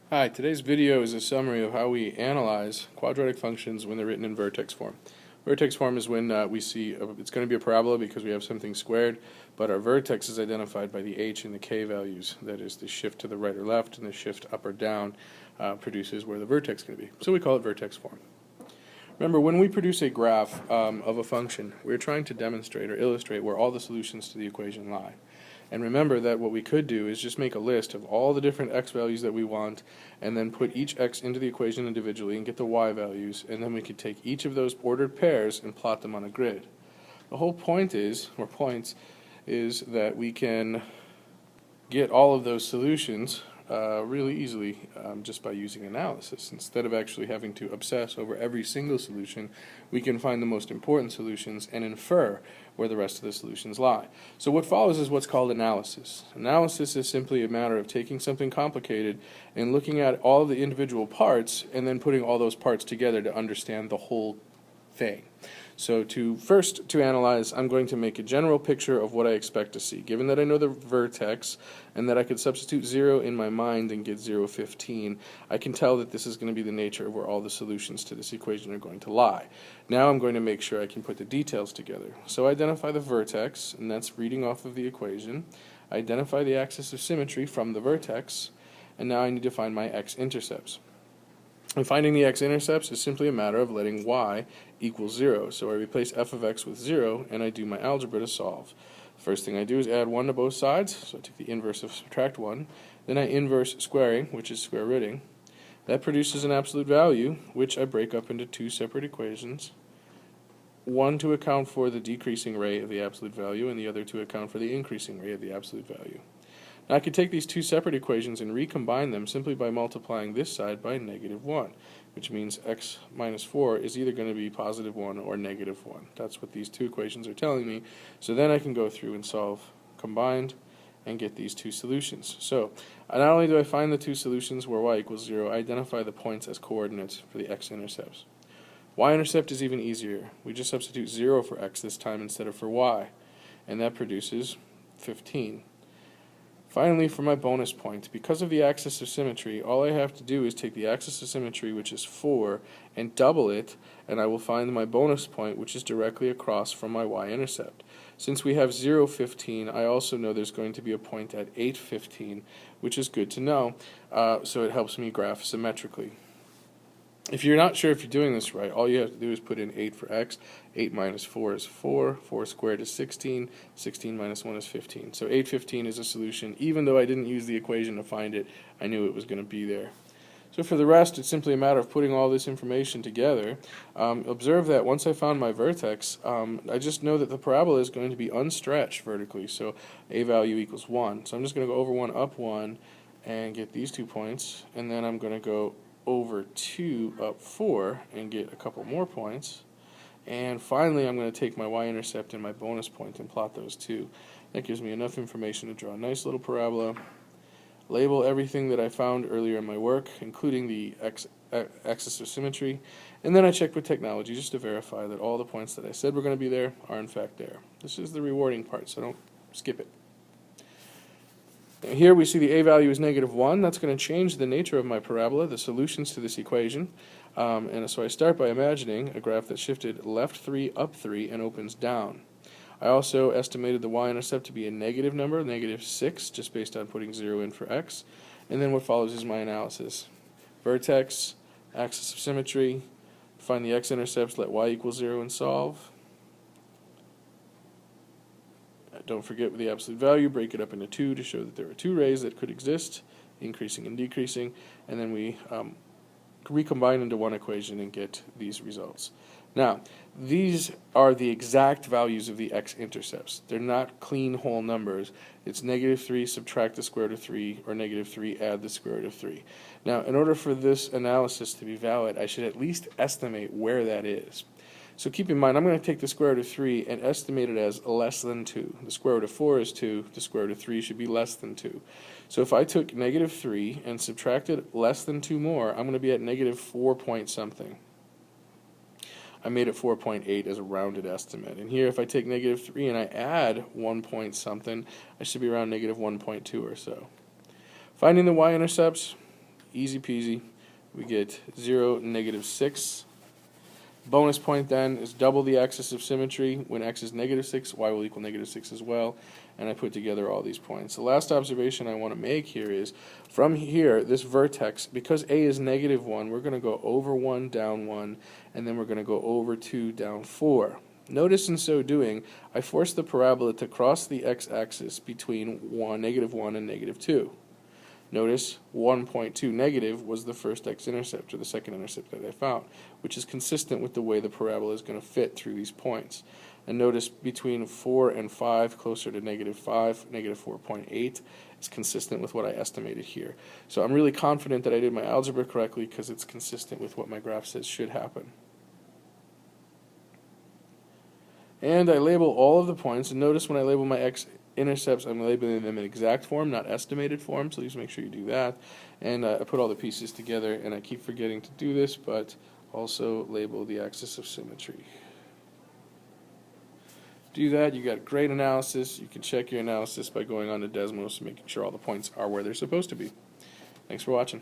Hi, today's video is a summary of how we analyze quadratic functions when they're written in vertex form. Vertex form is when we see it's going to be a parabola because we have something squared, but our vertex is identified by the h and the k values. That is, the shift to the right or left and the shift up or down produces where the vertex is going to be. So we call it vertex form. Remember, when we produce a graph of a function, we're trying to demonstrate or illustrate where all the solutions to the equation lie. And remember that what we could do is just make a list of all the different x values that we want and then put each x into the equation individually and get the y values, and then we could take each of those ordered pairs and plot them on a grid. The whole point is, or points, is that we can get all of those solutions really easily just by using analysis. Instead of actually having to obsess over every single solution, we can find the most important solutions and infer where the rest of the solutions lie. So what follows is what's called analysis. Analysis is simply a matter of taking something complicated and looking at all of the individual parts and then putting all those parts together to understand the whole thing. So to analyze, I'm going to make a general picture of what I expect to see. Given that I know the vertex and that I could substitute 0 in my mind and get 0, 15, I can tell that this is going to be the nature of where all the solutions to this equation are going to lie. Now I'm going to make sure I can put the details together. So I identify the vertex, and that's reading off of the equation. I identify the axis of symmetry from the vertex, and now I need to find my x-intercepts. And finding the x-intercepts is simply a matter of letting y equal 0. So I replace f of x with 0, and I do my algebra to solve. First thing I do is add 1 to both sides, so I take the inverse of subtract 1. Then I inverse squaring, which is square rooting. That produces an absolute value, which I break up into two separate equations. One to account for the decreasing rate of the absolute value, and the other to account for the increasing rate of the absolute value. Now I could take these two separate equations and recombine them simply by multiplying this side by -1, which means x minus 4 is either going to be +1 or -1. That's what these two equations are telling me. So then I can go through and solve combined and get these two solutions. So not only do I find the two solutions where y equals 0, I identify the points as coordinates for the x-intercepts. Y-intercept is even easier. We just substitute 0 for x this time instead of for y, and that produces 15. Finally, for my bonus point, because of the axis of symmetry, all I have to do is take the axis of symmetry, which is 4, and double it, and I will find my bonus point, which is directly across from my y-intercept. Since we have 0, 15, I also know there's going to be a point at 8, 15, which is good to know, so it helps me graph symmetrically. If you're not sure if you're doing this right, all you have to do is put in 8 for x. 8 minus 4 is 4. 4 squared is 16. 16 minus 1 is 15. So 8, 15 is a solution. Even though I didn't use the equation to find it, I knew it was going to be there. So for the rest, it's simply a matter of putting all this information together. Observe that once I found my vertex, I just know that the parabola is going to be unstretched vertically. So a value equals 1. So I'm just going to go over 1, up 1, and get these 2 points. And then I'm going to go over 2 up 4 and get a couple more points. And finally, I'm going to take my y-intercept and my bonus point and plot those two. That gives me enough information to draw a nice little parabola, label everything that I found earlier in my work, including the axis of symmetry, and then I check with technology just to verify that all the points that I said were going to be there are in fact there. This is the rewarding part, so don't skip it. Here we see the a value is -1. That's going to change the nature of my parabola, the solutions to this equation. And so I start by imagining a graph that shifted left 3, up 3, and opens down. I also estimated the y-intercept to be a negative number, -6, just based on putting 0 in for x. And then what follows is my analysis. Vertex, axis of symmetry, find the x-intercepts, let y equal 0, and solve. Don't forget with the absolute value, break it up into 2 to show that there are 2 rays that could exist, increasing and decreasing, and then we recombine into one equation and get these results. Now, these are the exact values of the x-intercepts. They're not clean whole numbers. It's -3 subtract the square root of 3, or -3 add the square root of 3. Now, in order for this analysis to be valid, I should at least estimate where that is. So keep in mind, I'm going to take the square root of 3 and estimate it as less than 2. The square root of 4 is 2. The square root of 3 should be less than 2. So if I took -3 and subtracted less than 2 more, I'm going to be at -4 point something. I made it 4.8 as a rounded estimate. And here, if I take -3 and I add 1 point something, I should be around -1.2 or so. Finding the y-intercepts, easy peasy. We get 0, -6. Bonus point then is double the axis of symmetry. When x is -6, y will equal -6 as well. And I put together all these points. The last observation I want to make here is, from here, this vertex, because a is -1, we're going to go over 1, down 1, and then we're going to go over 2, down 4. Notice in so doing, I force the parabola to cross the x-axis between -1 and -2. Notice 1.2 negative was the first x-intercept, or the second intercept that I found, which is consistent with the way the parabola is going to fit through these points. And notice between 4 and 5, closer to -5, -4.8, is consistent with what I estimated here. So I'm really confident that I did my algebra correctly because it's consistent with what my graph says should happen. And I label all of the points, and notice when I label my x-intercepts, I'm labeling them in exact form, not estimated form, so just make sure you do that. And I put all the pieces together, and I keep forgetting to do this, but also label the axis of symmetry. Do that, you got great analysis. You can check your analysis by going on to Desmos and making sure all the points are where they're supposed to be. Thanks for watching.